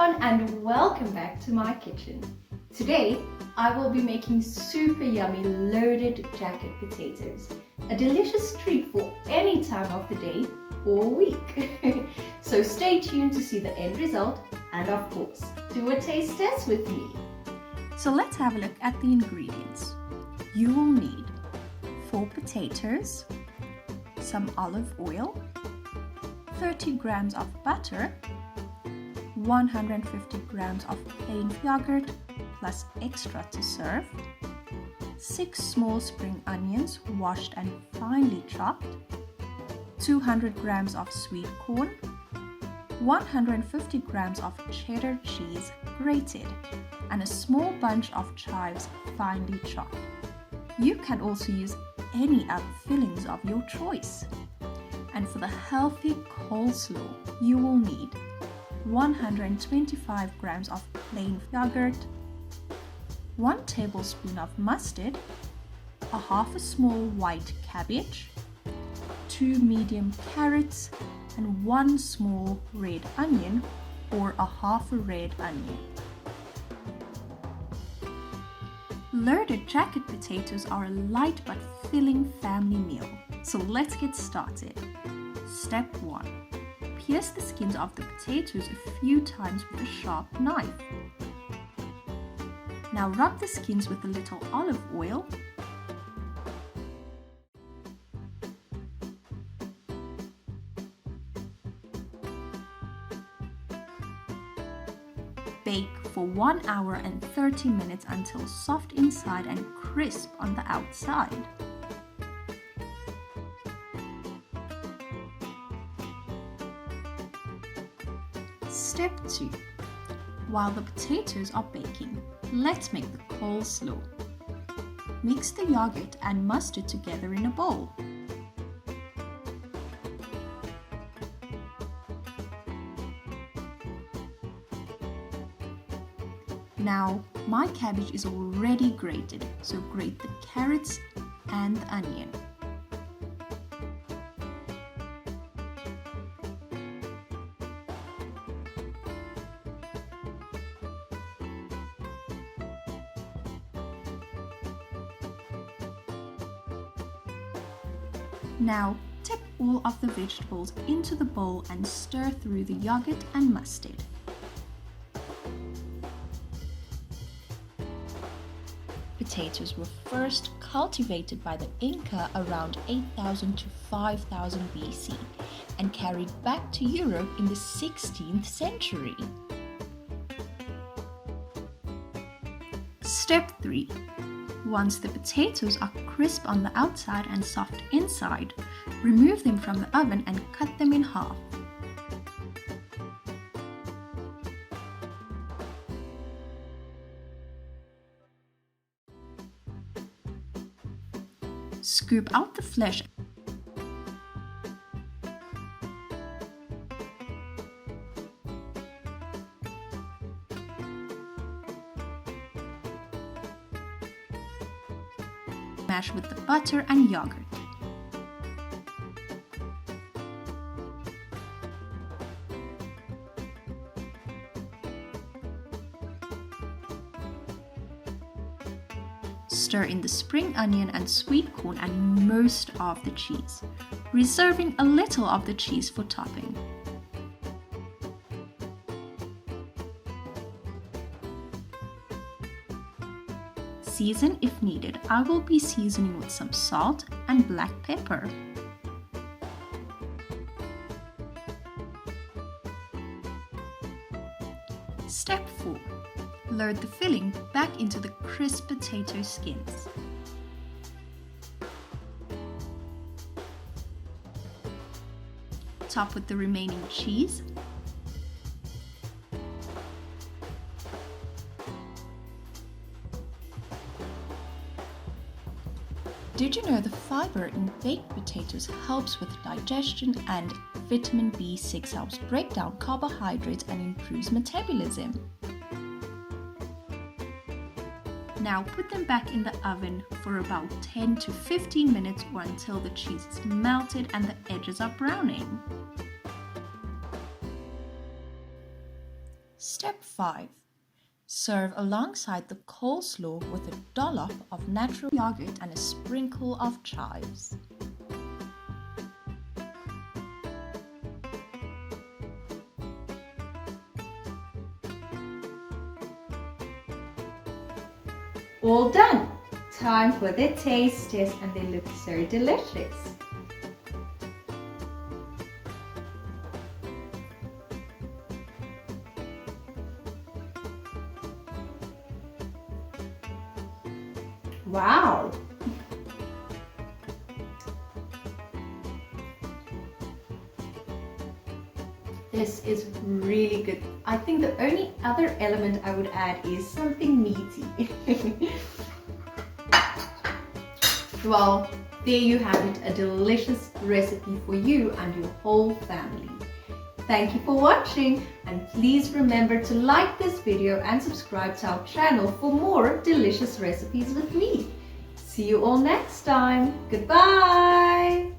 everyone and welcome back to my kitchen. Today I will be making super yummy loaded jacket potatoes, a delicious treat for any time of the day or week. So stay tuned to see the end result and of course do a taste test with me. So let's have a look at the ingredients. You will need 4 potatoes, some olive oil, 30 grams of butter, 150 grams of plain yogurt plus extra to serve, 6 small spring onions washed and finely chopped, 200 grams of sweet corn, 150 grams of cheddar cheese grated, and a small bunch of chives finely chopped. You can also use any other fillings of your choice. And for the healthy coleslaw, you will need 125 grams of plain yogurt, 1 tablespoon of mustard, half a small white cabbage, 2 medium carrots, and 1 small red onion or half a red onion. Loaded jacket potatoes are a light but filling family meal. So let's get started. Step 1. Pierce the skins of the potatoes a few times with a sharp knife. Now rub the skins with a little olive oil. Bake for 1 hour and 30 minutes until soft inside and crisp on the outside. Step 2. While the potatoes are baking, let's make the coleslaw. Mix the yogurt and mustard together in a bowl. Now, my cabbage is already grated, so grate the carrots and the onion. Now, tip all of the vegetables into the bowl and stir through the yogurt and mustard. Potatoes were first cultivated by the Inca around 8000 to 5000 BC and carried back to Europe in the 16th century. Step 3. Once the potatoes are crisp on the outside and soft inside, remove them from the oven and cut them in half. Scoop out the flesh . Mash with the butter and yogurt. Stir in the spring onion and sweet corn and most of the cheese, reserving a little of the cheese for topping. Season if needed. I will be seasoning with some salt and black pepper. Step 4. Load the filling back into the crisp potato skins. Top with the remaining cheese. Did you know the fiber in baked potatoes helps with digestion and vitamin B6 helps break down carbohydrates and improves metabolism? Now put them back in the oven for about 10 to 15 minutes or until the cheese is melted and the edges are browning. Step 5. Serve alongside the coleslaw with a dollop of natural yogurt and a sprinkle of chives. All done! Time for the taste test, and they look so delicious. Wow! This is really good. I think the only other element I would add is something meaty. Well, there you have it, a delicious recipe for you and your whole family. Thank you for watching, and please remember to like this video and subscribe to our channel for more delicious recipes with me. See you all next time. Goodbye!